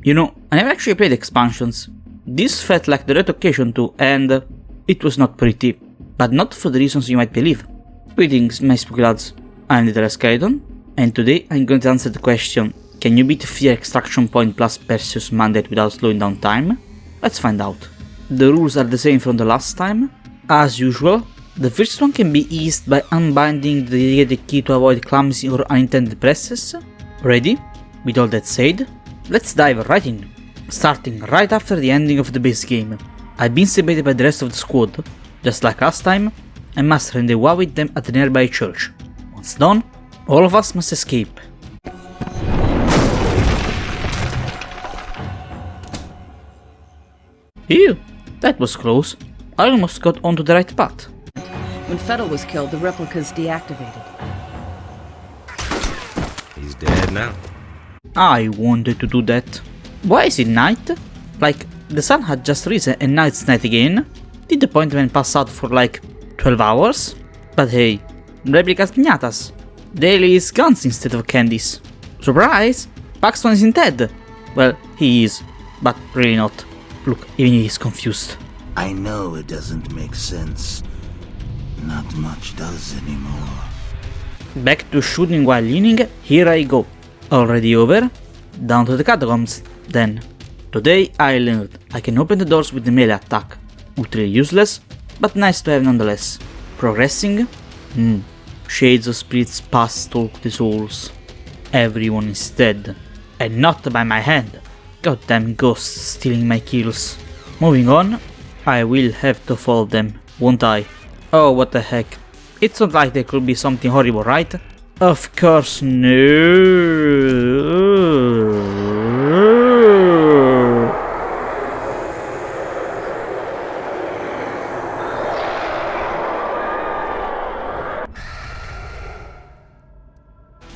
You know, I never actually played expansions. This felt like the right occasion to, and it was not pretty. But not for the reasons you might believe. Greetings, my spooky lads. I'm the Skeleton, and today I'm going to answer the question, can you beat Fear Extraction Point plus Perseus mandate without slowing down time? Let's find out. The rules are the same from the last time. As usual, the first one can be eased by unbinding the dedicated key to avoid clumsy or unintended presses. Ready? With all that said, let's dive right in, starting right after the ending of the base game. I've been separated by the rest of the squad. Just like last time, I must rendezvous with them at the nearby church. Once done, all of us must escape. Ew, that was close. I almost got onto the right path. When f.e.a.r was killed, the replicas deactivated. He's dead now. I wanted to do that. Why is it night? Like, the sun had just risen and now it's night again? Did the appointment pass out for like 12 hours? But hey, replicas piñatas. They release guns instead of candies. Surprise! Paxton isn't dead. Well, he is, but really not. Look, even he's confused. I know it doesn't make sense. Not much does anymore. Back to shooting while leaning, here I go. Already over? Down to the catacombs, then. Today I learned I can open the doors with the melee attack. Utterly useless, but nice to have nonetheless. Progressing? Shades of spirits pass stalk the souls. Everyone is dead. And not by my hand. Goddamn ghosts stealing my kills. Moving on, I will have to follow them, won't I? Oh, what the heck. It's not like there could be something horrible, right? Of course no.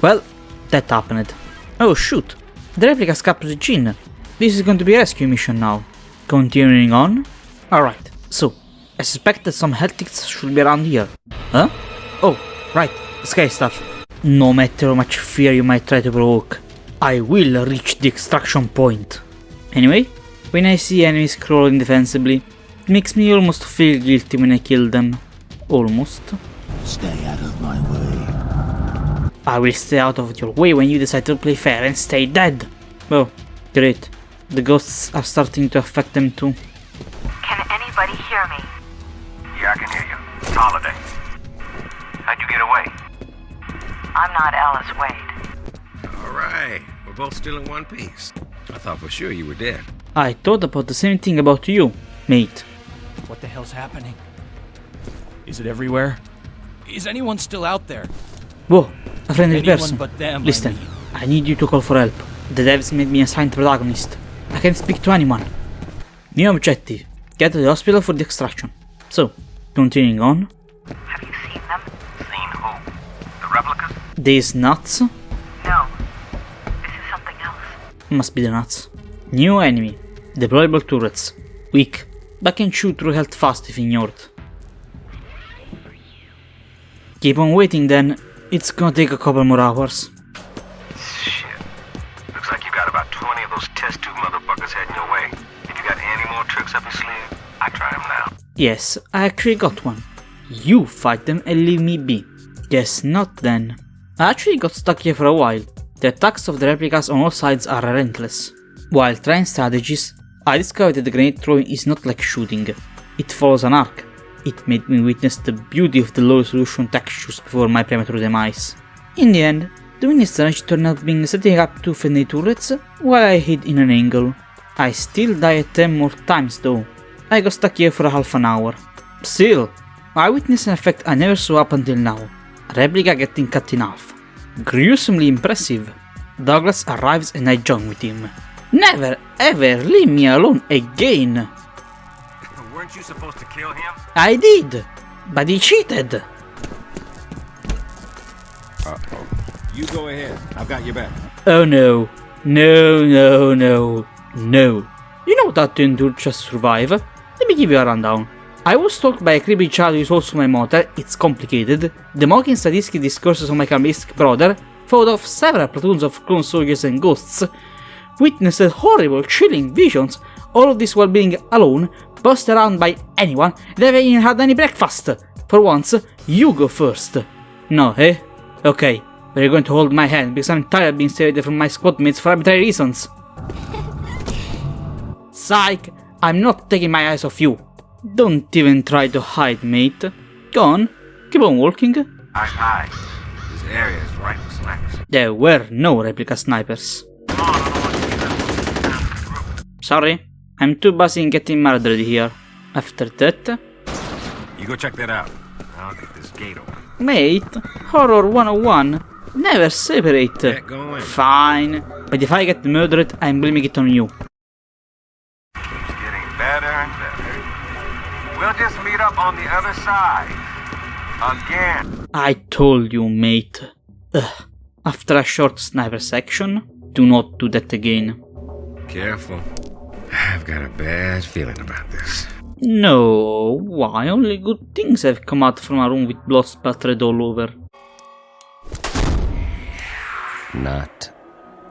Well, that happened. Oh shoot, the replicas captured Jin. This is going to be a rescue mission now. Continuing on? Alright, so, I suspect that some heretics should be around here. Huh? Oh, right, sky stuff. No matter how much fear you might try to provoke, I will reach the extraction point. Anyway, when I see enemies crawl indefensibly, it makes me almost feel guilty when I kill them. Almost. Stay out of my way. I will stay out of your way when you decide to play fair and stay dead. Oh, great. The ghosts are starting to affect them too. Can anybody hear me? Yeah, I can hear you. It's Holiday. How'd you get away? I'm not Alice Wade. Alright, we're both still in one piece. I thought for sure you were dead. I thought about the same thing about you, mate. What the hell's happening? Is it everywhere? Is anyone still out there? Whoa, a friendly Anyone person. but them, Listen, I need you to call for help. The devs made me a signed protagonist. I can speak to anyone. New objective, get to the hospital for the extraction. So, continuing on. Have you seen them? Seen who? The replicas? These nuts? No. This is something else. Must be the nuts. New enemy. Deployable turrets. Weak, but can shoot through health fast if ignored. Keep on waiting then. It's gonna take a couple more hours. Shit. Looks like you got about 20 of those test tube motherfuckers heading your way. If you got any more tricks up your sleeve, I try them now. Yes, I actually got one. You fight them and leave me be. Guess not then. I actually got stuck here for a while. The attacks of the replicas on all sides are relentless. While trying strategies, I discovered that the grenade throwing is not like shooting. It follows an arc. It made me witness the beauty of the low resolution textures before my premature demise. In the end, doing this strategy turned out being setting up two friendly turrets while I hid in an angle. I still died 10 more times though. I got stuck here for a half an hour. Still, I witnessed an effect I never saw up until now. A replica getting cut in half. Gruesomely impressive. Douglas arrives and I join with him. Never ever leave me alone again. Weren't you supposed to kill him? I did, but he cheated. Uh-oh. You go ahead. I've got your back. Oh no. No. You know what I didn't do just to survive? Let me give you a rundown. I was stalked by a creepy child who is also my mother, it's complicated. The mocking sadistic discourses of my cannibalistic brother fought off several platoons of clone soldiers and ghosts, witnessed horrible, chilling visions, all of this while being alone, bossed around by anyone, never even had any breakfast. For once, you go first. No, eh? Okay, but you're going to hold my hand because I'm tired of being separated from my squad mates for arbitrary reasons. Psych, I'm not taking my eyes off you. Don't even try to hide, mate. Go on, keep on walking. Aye. This area is ripe for snipers. There were no replica snipers. Sorry, I'm too busy in getting murdered here. After that... You go check that out. I'll get this gate open. Mate, Horror 101, never separate. Get going. Fine, but if I get murdered, I'm blaming it on you. It's getting better and better. We'll just meet up on the other side. Again. I told you, mate. Ugh. After a short sniper section, do not do that again. Careful. I've got a bad feeling about this. No, why? Only good things have come out from a room with blood splattered all over. Not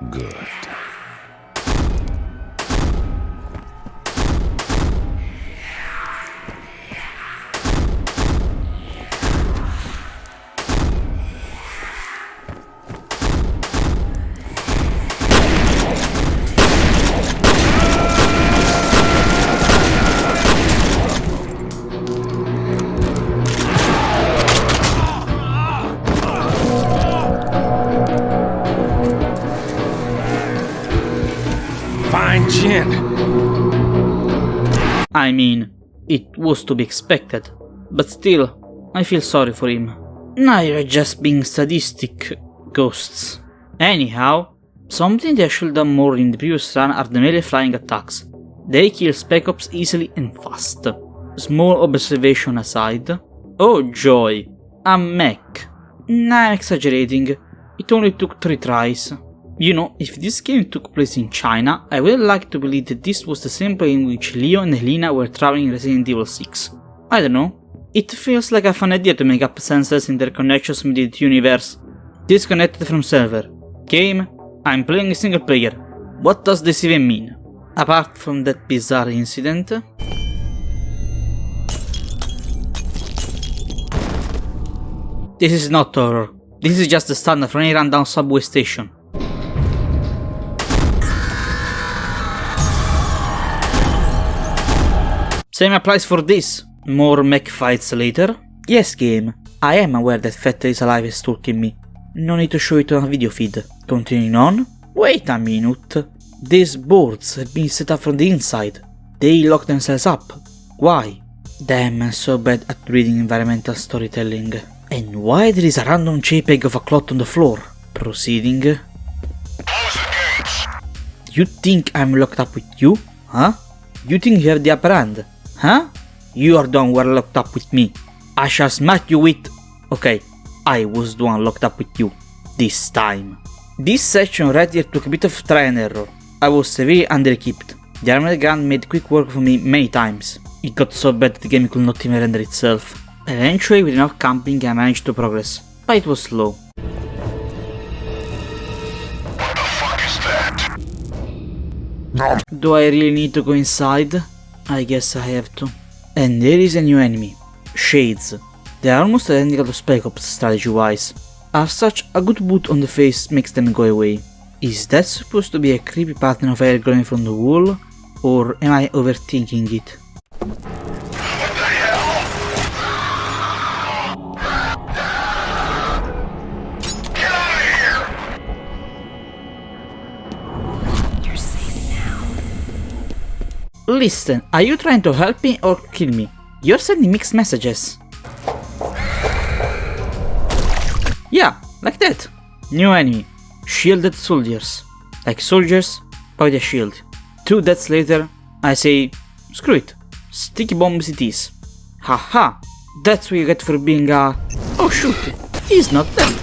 good. Fine chin. I mean, it was to be expected, but still, I feel sorry for him. Now you're just being sadistic, ghosts. Anyhow, something they should have done more in the previous run are the melee flying attacks. They kill Spec Ops easily and fast. Small observation aside. Oh joy, a mech. Nah, I'm exaggerating. It only took 3 tries. You know, if this game took place in China, I would like to believe that this was the same place in which Leo and Helena were traveling in Resident Evil 6. I don't know. It feels like a fun idea to make up sensors interconnections with the universe. Disconnected from server. Game, I'm playing a single player. What does this even mean? Apart from that bizarre incident. This is not horror. This is just the standard from any rundown subway station. Same applies for this. More mech fights later. Yes, game. I am aware that Fetter is alive and stalking me. No need to show it on a video feed. Continuing on. Wait a minute. These boards have been set up from the inside. They lock themselves up. Why? Damn, I'm so bad at reading environmental storytelling. And why there is a random JPEG of a cloth on the floor? Proceeding. Close the gates. You think I'm locked up with you? Huh? You think you have the upper hand? Huh? You are the one who are locked up with me. I shall smack you with... Okay, I was the one locked up with you. This time. This section right here took a bit of try and error. I was severely under-equipped. The armored gun made quick work for me many times. It got so bad that the game could not even render itself. Eventually, with enough camping, I managed to progress, but it was slow. What the fuck is that? Do I really need to go inside? I guess I have to. And there is a new enemy. Shades. They are almost identical to Spec Ops strategy-wise. As such, a good boot on the face makes them go away. Is that supposed to be a creepy pattern of air glowing from the wall? Or am I overthinking it? Listen, are you trying to help me or kill me? You're sending mixed messages. Yeah, like that. New enemy. Shielded soldiers. Like soldiers, but with a shield. 2 deaths later, I say, screw it. Sticky bombs it is. Haha, that's what you get for being a... Oh shoot, he's not dead.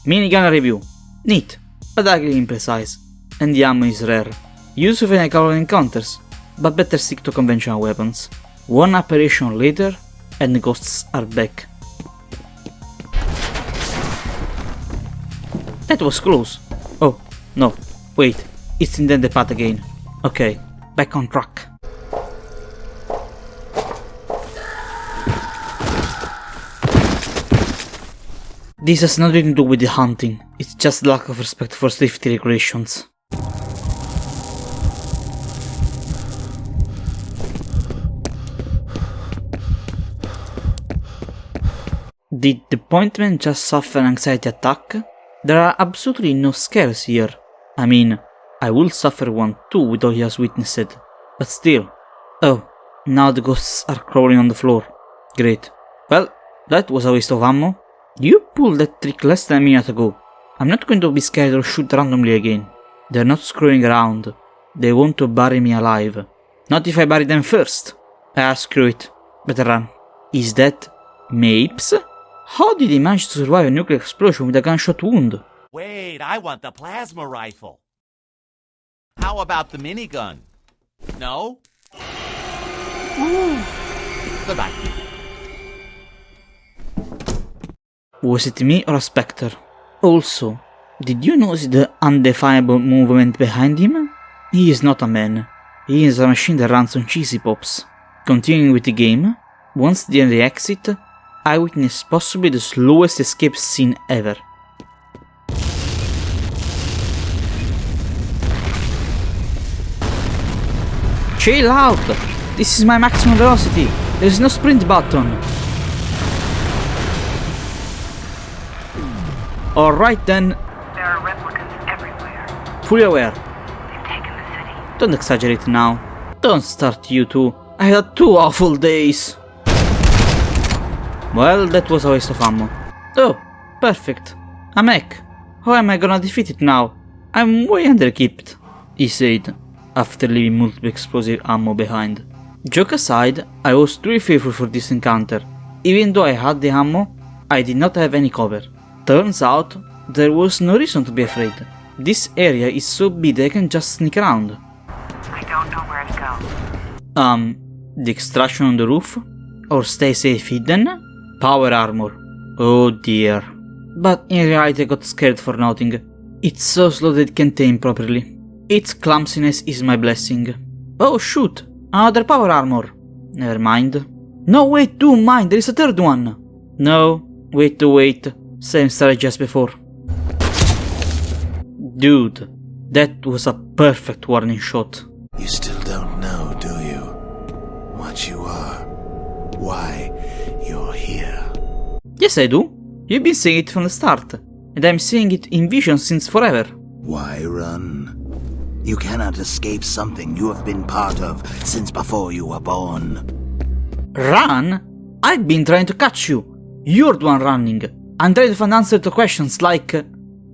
Minigun review. Neat, but ugly imprecise. And the ammo is rare. Useful in a couple of encounters, but better stick to conventional weapons. 1 operation later, and the ghosts are back. That was close. Oh, no, wait, It's in the path again. Okay, back on track. This has nothing to do with the hunting, it's just lack of respect for safety regulations. Did the appointment just suffer an anxiety attack? There are absolutely no scares here. I mean, I will suffer one too with all he has witnessed, but still. Oh, now the ghosts are crawling on the floor. Great. Well, that was a waste of ammo. You pulled that trick less than a minute ago. I'm not going to be scared or shoot randomly again. They're not screwing around. They want to bury me alive. Not if I bury them first. Screw it. Better run. Is that Mapes? How did he manage to survive a nuclear explosion with a gunshot wound? Wait, I want the plasma rifle. How about the minigun? No? Goodbye. Was it me or a spectre? Also, did you notice the undefinable movement behind him? He is not a man. He is a machine that runs on cheesy pops. Continuing with the game, once near the exit, I witnessed possibly the slowest escape scene ever. Chill out! This is my maximum velocity! There is no sprint button! Alright then. There are replicants everywhere. Fully aware. They've taken the city. Don't exaggerate now. Don't start you two. I had 2 awful days. Well, that was a waste of ammo. Oh, perfect. A mech. How am I gonna defeat it now? I'm way underequipped, he said, after leaving multiple explosive ammo behind. Joke aside, I was truly fearful for this encounter. Even though I had the ammo, I did not have any cover. Turns out, there was no reason to be afraid. This area is so big that I can just sneak around. I don't know where to go. The extraction on the roof? Or stay safe hidden? Power armor. Oh dear. But in reality I got scared for nothing. It's so slow that it can't aim properly. Its clumsiness is my blessing. Oh shoot! Another power armor. Never mind. No wait, do mind, there is a third one! No, wait. Same strategy as before. Dude, that was a perfect warning shot. You still don't know, do you? What you are. Why you're here. Yes I do. You've been saying it from the start. And I'm seeing it in vision since forever. Why run? You cannot escape something you have been part of since before you were born. Run? I've been trying to catch you. You're the one running. I'm trying to find answers to questions like,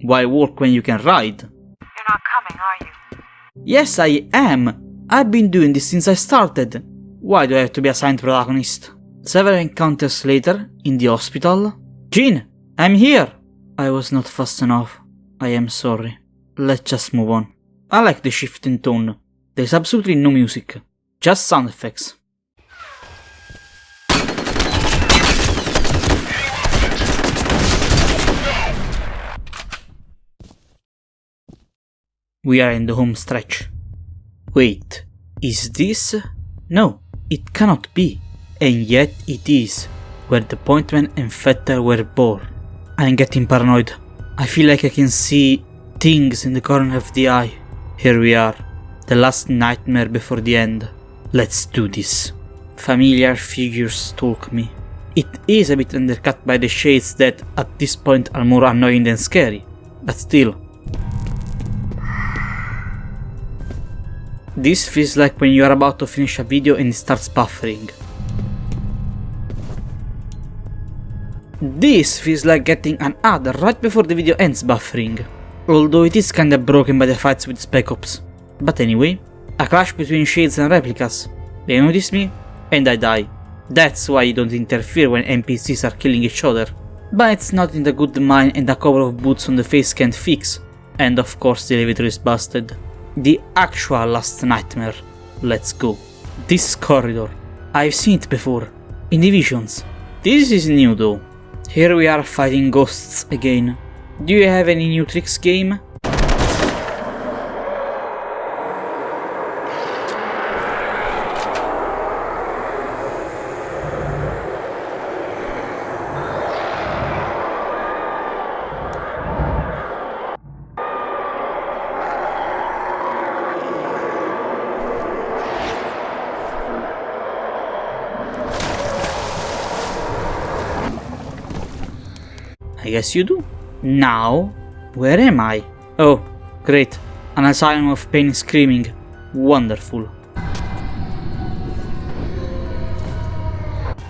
why walk when you can ride? You're not coming, are you? Yes, I am. I've been doing this since I started. Why do I have to be assigned protagonist? Several encounters later, in the hospital. Jean, I'm here! I was not fast enough. I am sorry. Let's just move on. I like the shift in tone. There's absolutely no music. Just sound effects. We are in the home stretch. Wait, is this? No, it cannot be. And yet it is, where the appointment and f.e.a.r were born. I'm getting paranoid. I feel like I can see things in the corner of the eye. Here we are, the last nightmare before the end. Let's do this. Familiar figures stalk me. It is a bit undercut by the shades that at this point are more annoying than scary, but still. This feels like when you are about to finish a video and it starts buffering. This feels like getting an ad right before the video ends buffering, although it is kinda broken by the fights with Spec Ops. But anyway, a clash between shades and replicas. They notice me, and I die. That's why you don't interfere when NPCs are killing each other. But it's not in the good mind and a couple of boots on the face can't fix, and of course the elevator is busted. The actual last nightmare. Let's go. This corridor. I've seen it before. In the visions. This is new though. Here we are fighting ghosts again. Do you have any new tricks, game? I guess you do. Now, where am I? Oh, great. An asylum of pain and screaming. Wonderful.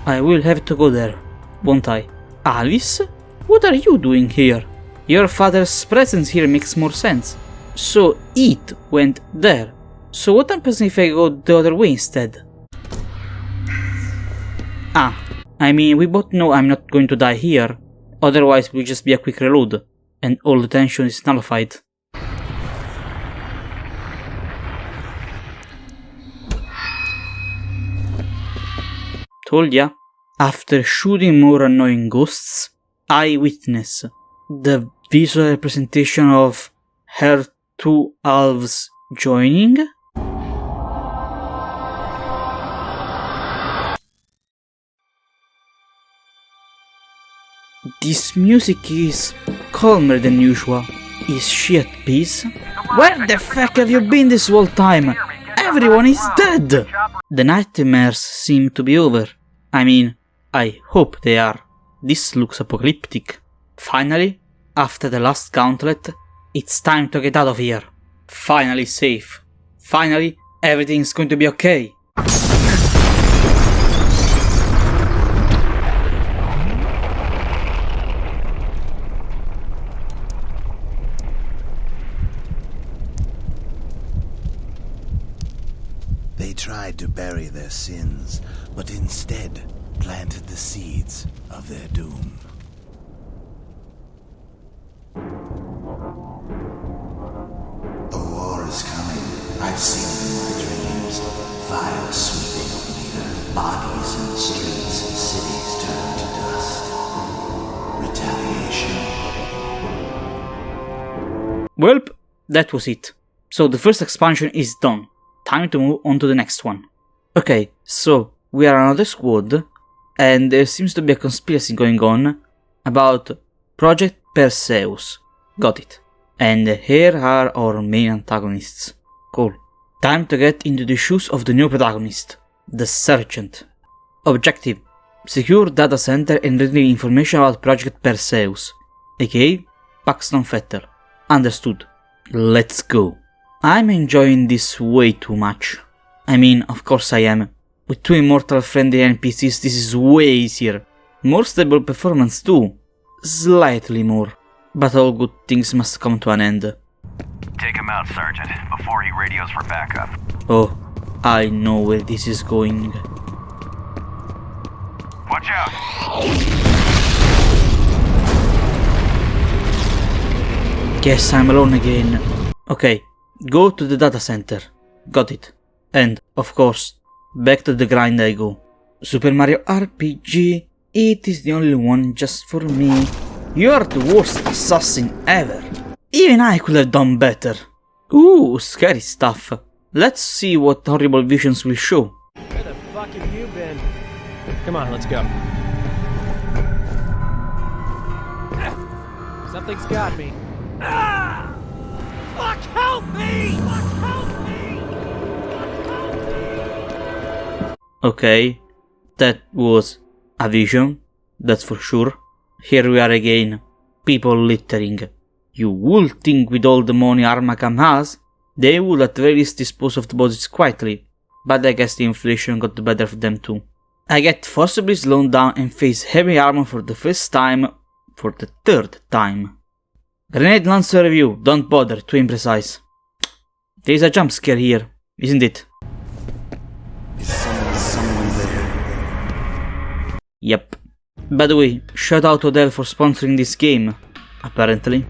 I will have to go there, won't I? Alice? What are you doing here? Your father's presence here makes more sense. So it went there. So what happens if I go the other way instead? I mean, we both know I'm not going to die here. Otherwise it will just be a quick reload, and all the tension is nullified. Told ya. After shooting more annoying ghosts, I witness the visual representation of her two elves joining. This music is calmer than usual. Is she at peace? Where the fuck have you been this whole time? Everyone is dead! The nightmares seem to be over. I mean, I hope they are. This looks apocalyptic. Finally, after the last gauntlet, it's time to get out of here. Finally safe. Finally, everything's going to be okay. They tried to bury their sins, but instead planted the seeds of their doom. A war is coming. I've seen it in my dreams. Fire sweeping over the earth, bodies in the streets, and cities turned to dust. Retaliation. Welp, that was it. So the first expansion is done. Time to move on to the next one. Okay, so we are another squad, and there seems to be a conspiracy going on about Project Perseus. Got it. And here are our main antagonists. Cool. Time to get into the shoes of the new protagonist, the Sergeant. Objective: secure data center and retrieve information about Project Perseus, aka Paxton Fetter. Understood. Let's go. I'm enjoying this way too much. I mean, of course I am. With two immortal friendly NPCs this is way easier. More stable performance too. Slightly more. But all good things must come to an end. Take him out, Sergeant, before he radios for backup. Oh, I know where this is going. Watch out! Guess I'm alone again. Okay, go to the data center. Got it. And, of course, back to the grind I go. Super Mario RPG, it is the only one just for me. You are the worst assassin ever. Even I could have done better. Ooh, scary stuff. Let's see what horrible visions will show. Where the fuck have you been? Come on, let's go. Something's got me. Ah! Fuck, help me! Fuck, help me! Fuck, help me! Okay, that was a vision, that's for sure. Here we are again, people littering. You would think with all the money Armacam has, they would at the very least dispose of the bodies quietly, but I guess the inflation got the better of them too. I get forcibly slowed down and face heavy armor for the first time, for the third time. Grenade Lancer review, don't bother, too imprecise. There is a jump scare here, isn't it? Is someone there? Yep. By the way, shout out to Dell for sponsoring this game, apparently.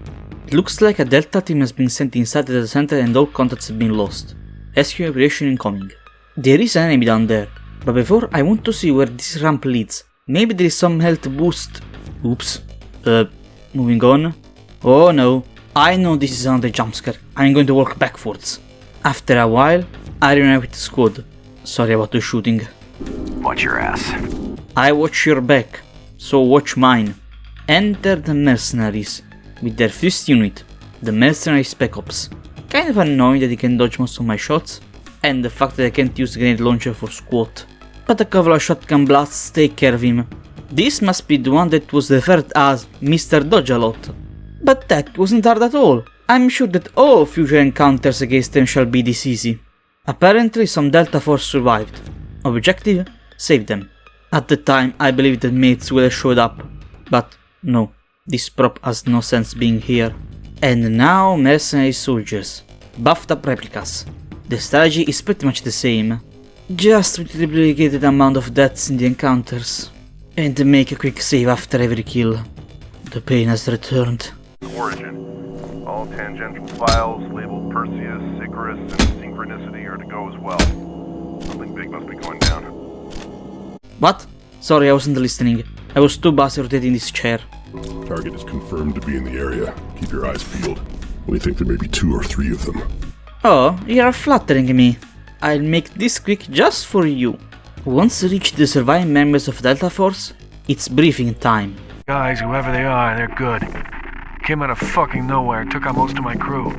It looks like a Delta team has been sent inside the data center and all contacts have been lost. Rescue operation incoming. There is an enemy down there, but before I want to see where this ramp leads. Maybe there is some health boost. Oops. Moving on. Oh no, I know this is another jumpscare. I'm going to walk backwards. After a while, I reunite with the squad. Sorry about the shooting. Watch your ass. I watch your back, so watch mine. Enter the mercenaries. With their first unit, the mercenary spec ops. Kind of annoying that he can dodge most of my shots, and the fact that I can't use the grenade launcher for squat. But a couple of shotgun blasts take care of him. This must be the one that was referred as Mr. Dodge-a-lot. But that wasn't hard at all. I'm sure that all future encounters against them shall be this easy. Apparently some Delta Force survived. Objective: save them. At the time I believed that mates would have showed up. But no, this prop has no sense being here. And now mercenary soldiers. Buffed up replicas. The strategy is pretty much the same. Just with a duplicated amount of deaths in the encounters. And make a quick save after every kill. The pain has returned. Origin. All tangential files labeled Perseus, Icarus, and Synchronicity are to go as well. Something big must be going down. What? Sorry, I wasn't listening. I was too busy rotating this chair. Target is confirmed to be in the area. Keep your eyes peeled. We think there may be 2 or 3 of them. Oh, you're flattering me. I'll make this quick just for you. Once you reach the surviving members of Delta Force, it's briefing time. Guys, whoever they are, they're good. Came out of fucking nowhere and took out most of my crew.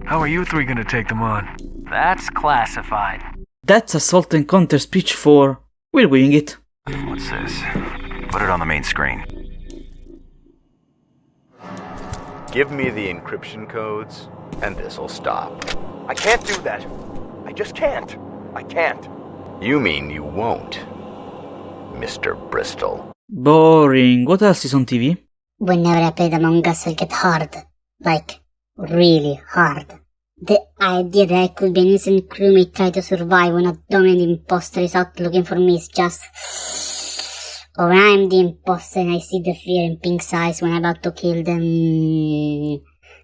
How are you 3 gonna take them on? That's classified. That's assault and counter speech for... we're winging it. What's this? Put it on the main screen. Give me the encryption codes, and this'll stop. I can't do that. I just can't. I can't. You mean you won't, Mr. Bristol. Boring. What else is on TV? Whenever I play Among Us, I'll get hard. Like, really hard. The idea that I could be an innocent crewmate trying to survive when a dominant imposter is out looking for me is just... Or when I'm the imposter and I see the fear in Pink's eyes when I'm about to kill them...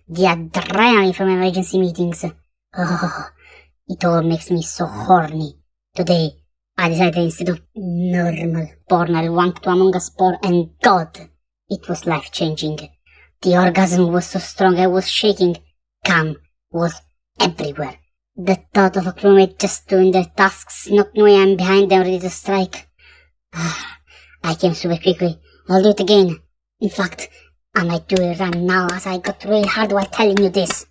The adrenaline from emergency meetings. Oh, it all makes me so horny. Today, I decided instead of normal porn, I'll wank to Among Us porn, and God, it was life-changing. The orgasm was so strong I was shaking. Cum was everywhere. The thought of a crewmate just doing their tasks, not knowing I'm behind them ready to strike. I came super quickly. I'll do it again. In fact, I might do it right now as I got really hard while telling you this.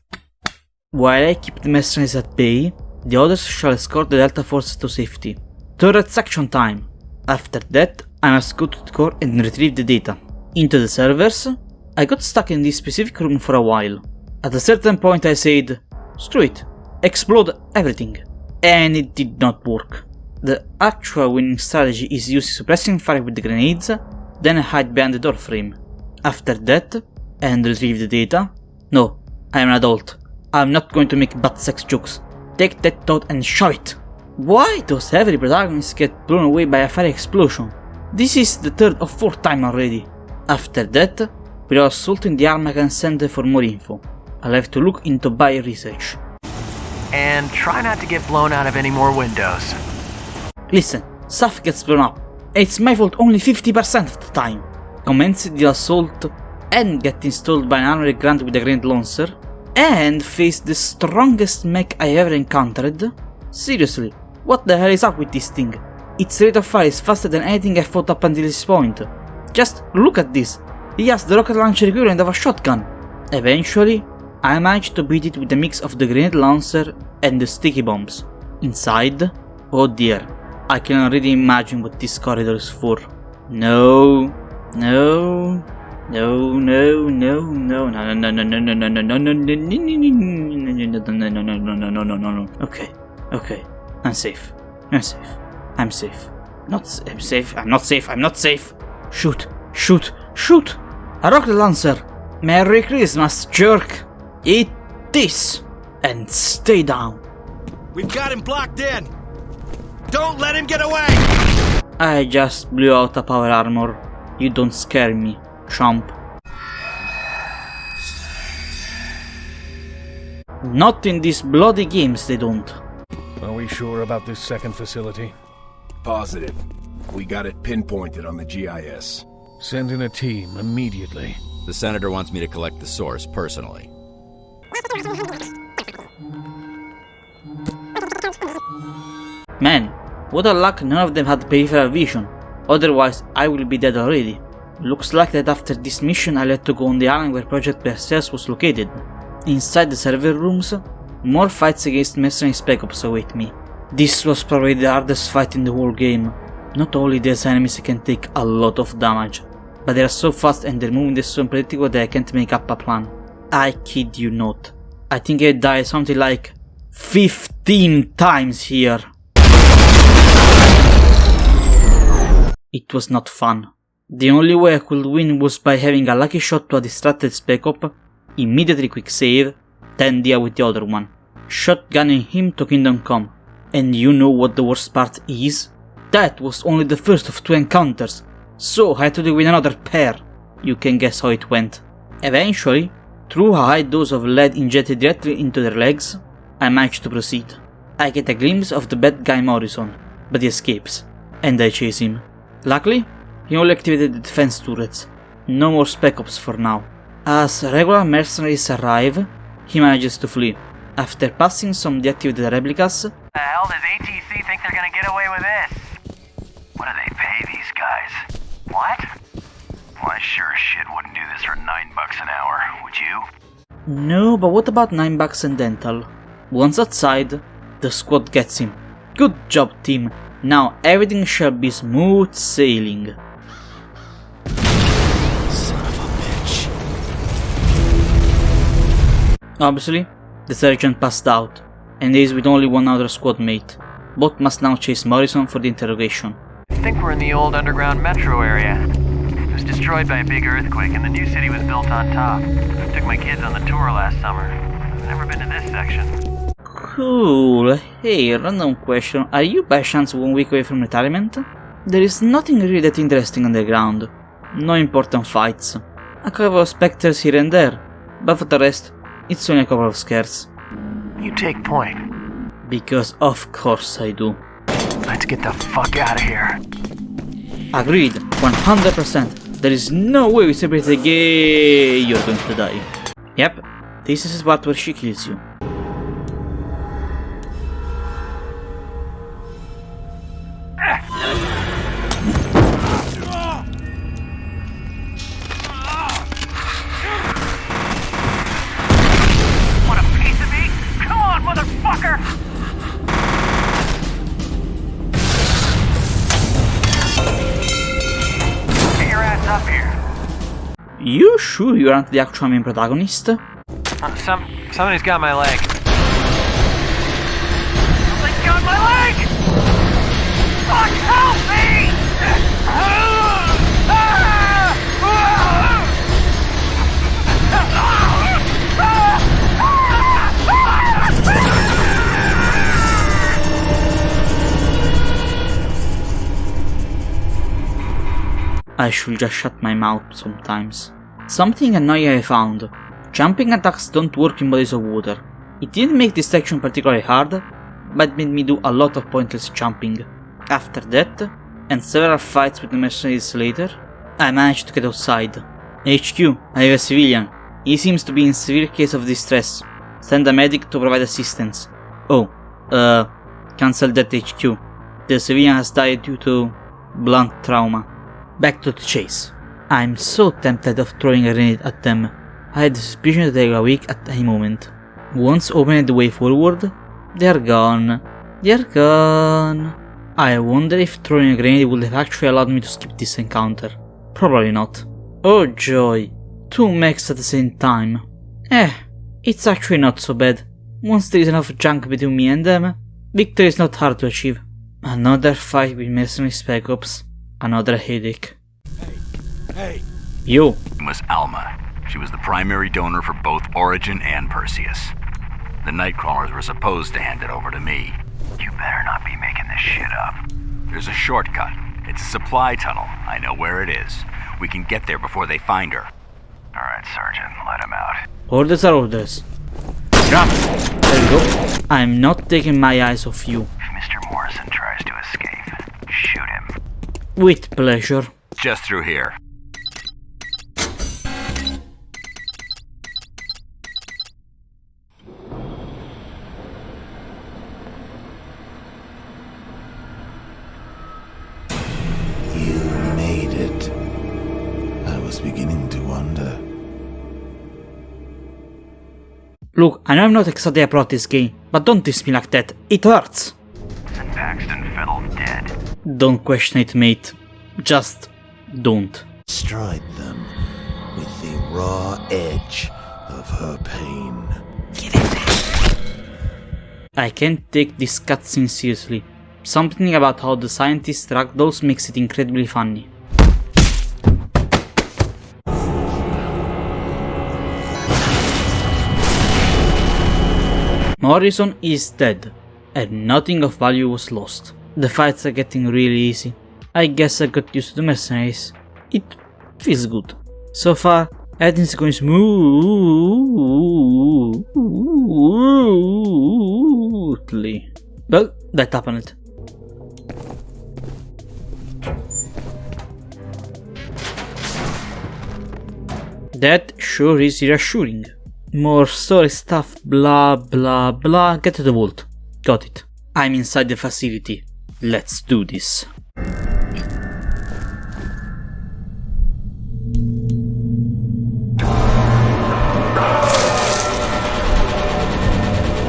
While I keep the mercenaries at bay, the others shall escort the Delta Force to safety. Turret section time. After that, I must go to the core and retrieve the data. Into the servers. I got stuck in this specific room for a while. At a certain point I said, screw it, explode everything. And it did not work. The actual winning strategy is using suppressing fire with the grenades, then hide behind the door frame. After that, and retrieve the data. No, I am an adult. I am not going to make butt sex jokes. Take that thought and shove it. Why does every protagonist get blown away by a fire explosion? This is the 3rd or 4th time already. After that, without assaulting the arm I can send for more info. I'll have to look into bio research. And try not to get blown out of any more windows. Listen, stuff gets blown up. It's my fault only 50% of the time. Commence the assault and get installed by an armored grunt with a grenade launcher. And face the strongest mech I ever encountered. Seriously, what the hell is up with this thing? Its rate of fire is faster than anything I fought up until this point. Just look at this. He has the rocket launcher equivalent of a shotgun. Eventually, I managed to beat it with a mix of the grenade launcher and the sticky bombs. Inside, oh dear, I can already imagine what this corridor is for. No, no, no, no, no, no, no, no, no, no, no, no, no, no, no, no, no, no. Okay, okay, I'm safe. I'm safe. I'm safe. I'm safe. I'm not safe. I'm not safe. Shoot, shoot, shoot! A rocket launcher! Merry Christmas, jerk! Eat this! And stay down. We've got him blocked in! Don't let him get away! I just blew out a power armor. You don't scare me, chump. Not in these bloody games, they don't. Are we sure about this second facility? Positive. We got it pinpointed on the GIS. Send in a team immediately. The Senator wants me to collect the source personally. Man, what a luck none of them had peripheral vision. Otherwise, I will be dead already. Looks like that after this mission I'll have to go on the island where Project Perseus was located. Inside the server rooms, more fights against mercenary spec ops await me. This was probably the hardest fight in the whole game. Not only these enemies can take a lot of damage, but they are so fast and their movement is so unpredictable that I can't make up a plan. I kid you not. I think I died something like 15 times here. It was not fun. The only way I could win was by having a lucky shot to a distracted Spec Op, immediately quick save, then deal with the other one. Shotgunning him to Kingdom Come. And you know what the worst part is? That was only the first of 2 encounters, so I had to deal with another pair. You can guess how it went. Eventually, through a high dose of lead injected directly into their legs, I managed to proceed. I get a glimpse of the bad guy Morrison, but he escapes, and I chase him. Luckily, he only activated the defense turrets. No more Spec Ops for now. As regular mercenaries arrive, he manages to flee. After passing some deactivated replicas, The hell does ATC think they're gonna get away with this? What do they pay these guys? What? Well, I sure as shit wouldn't do this for $9 an hour, would you? no, but what about $9 and dental? Once outside, the squad gets him. Good job, team. Now everything shall be smooth sailing. Son of a bitch. Obviously, the sergeant passed out, and is with only one other squad mate. Both must now chase Morrison for the interrogation. I think we're in the old underground metro area. It was destroyed by a big earthquake and the new city was built on top. I took my kids on the tour last summer. I've never been to this section. Cool. Hey, random question. Are you by chance 1 week away from retirement? There is nothing really that interesting underground. No important fights. A couple of specters here and there. But for the rest, it's only a couple of scares. You take point. Because of course I do. Let's get the fuck out of here. Agreed. 100%. There is no way we separate the gay. You're going to die. Yep. This is the part where she kills you. Want a piece of me? Come on, motherfucker! Get your ass up here. You sure you aren't the actual main protagonist? Somebody's got my leg. Somebody's got my leg! Fuck, help me! I should just shut my mouth sometimes. Something annoying I found. Jumping attacks don't work in bodies of water. It didn't make this section particularly hard, but made me do a lot of pointless jumping. After that, and several fights with the mercenaries later, I managed to get outside. HQ, I have a civilian. He seems to be in severe case of distress. Send a medic to provide assistance. Oh, cancel that HQ. The civilian has died due to blunt trauma. Back to the chase. I'm so tempted of throwing a grenade at them. I had the suspicion that they were weak at any moment. Once opened the way forward, they're gone. They're gone. I wonder if throwing a grenade would have actually allowed me to skip this encounter. Probably not. Oh joy. 2 mechs at the same time. It's actually not so bad. Once there is enough junk between me and them, victory is not hard to achieve. Another fight with mercenary Spec Ops. Another headache. Hey. Yo. Was Alma. She was the primary donor for both Origin and Perseus. The Nightcrawlers were supposed to hand it over to me. You better not be making this shit up. There's a shortcut. It's a supply tunnel. I know where it is. We can get there before they find her. Alright, Sergeant, let him out. Orders are orders. Drop! There you go. I'm not taking my eyes off you. If Mr. Morrison tries to escape, shoot him. With pleasure. Just through here. You made it. I was beginning to wonder. Look, I know I'm not exactly a pro at this game, but don't diss me like that. It hurts. It's a Paxton Fettle dead. Don't question it, mate. Just don't. Strike them with the raw edge of her pain. I can't take this cutscene seriously. Something about how the scientist ragdolls makes it incredibly funny. Morrison is dead, and nothing of value was lost. The fights are getting really easy. I guess I got used to the mercenaries. It feels good. So far, everything's going smoothly. Well, that happened. That sure is reassuring. More story stuff, blah blah blah. Get to the vault. Got it. I'm inside the facility. Let's do this.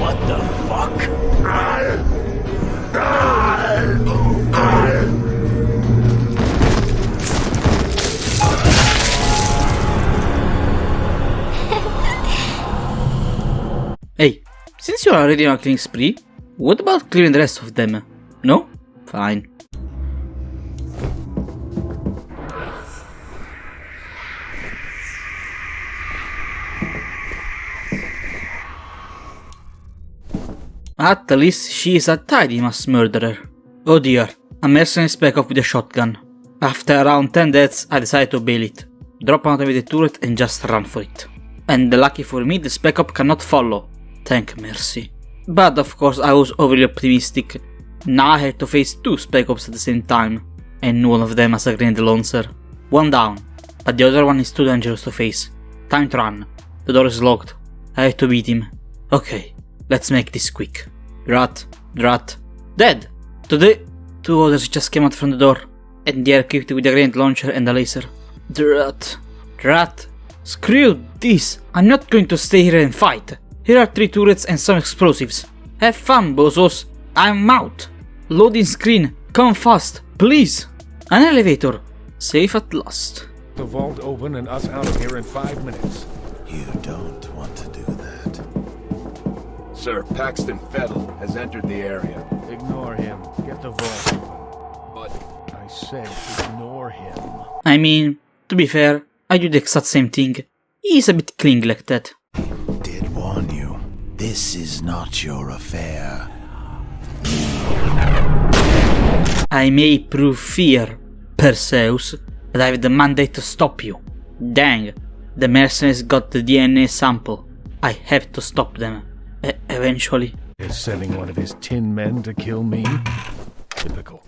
What the fuck? Hey, since you're already on a killing spree, what about clearing the rest of them? No? Fine. At least she is a tidy mass murderer. Oh dear, a mercenary spec off with a shotgun. After around 10 deaths, I decided to bail it. Drop out of the turret and just run for it. And lucky for me, the spec op cannot follow. Thank mercy. But of course I was overly optimistic. Now I had to face 2 spec ops at the same time. And one of them has a grenade launcher. One down, but the other one is too dangerous to face. Time to run. The door is locked. I have to beat him. Okay, let's make this quick. Drat, dead! Today, 2 others just came out from the door. And they are equipped with a grenade launcher and a laser. Drat. Screw this! I'm not going to stay here and fight. Here are 3 turrets and some explosives. Have fun, bozos. I'm out. Loading screen. Come fast, please. An elevator. Safe at last. The vault open and us out of here in 5 minutes. You don't want to do that. Sir, Paxton Fettle has entered the area. Ignore him. Get the vault open. But I said ignore him. I mean, to be fair, I do the exact same thing. He's a bit clingy like that. Did warn you. This is not your affair. I may prove fear, Perseus, but I have the mandate to stop you. Dang, the mercenaries got the DNA sample. I have to stop them. Eventually. Is sending one of his tin men to kill me? Typical.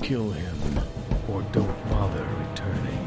Kill him, or don't bother returning.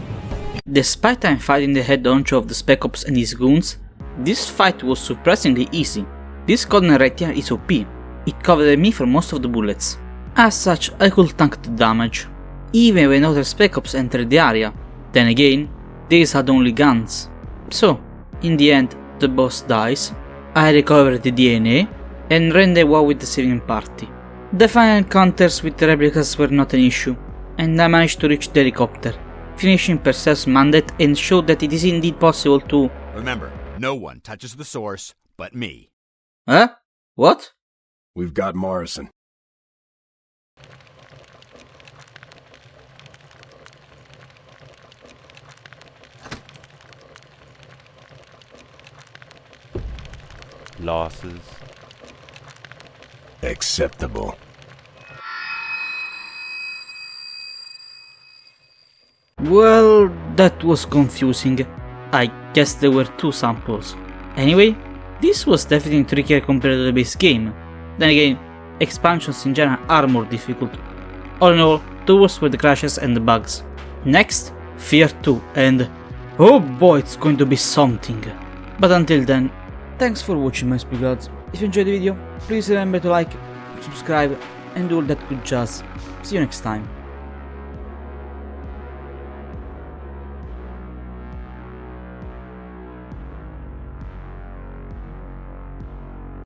Despite I'm fighting the head honcho of the Spec Ops and his goons, this fight was surprisingly easy. This gun right here is OP. It covered me for most of the bullets. As such, I could tank the damage, even when other Spec Ops entered the area. Then again, these had only guns. So, in the end, the boss dies, I recovered the DNA, and ran the war with the saving party. The final encounters with the replicas were not an issue, and I managed to reach the helicopter, finishing Perseus' mandate and showed that it is indeed possible to... Remember, no one touches the source but me. Huh? What? We've got Morrison. Losses. Acceptable. Well, that was confusing. I guess there were 2 samples. Anyway, this was definitely trickier compared to the base game. Then again, expansions in general are more difficult. All in all, the worst were the crashes and the bugs. Next, Fear 2 and... oh boy, it's going to be something. But until then, thanks for watching my Spiglads. If you enjoyed the video, please remember to like, subscribe and do all that good jazz. See you next time.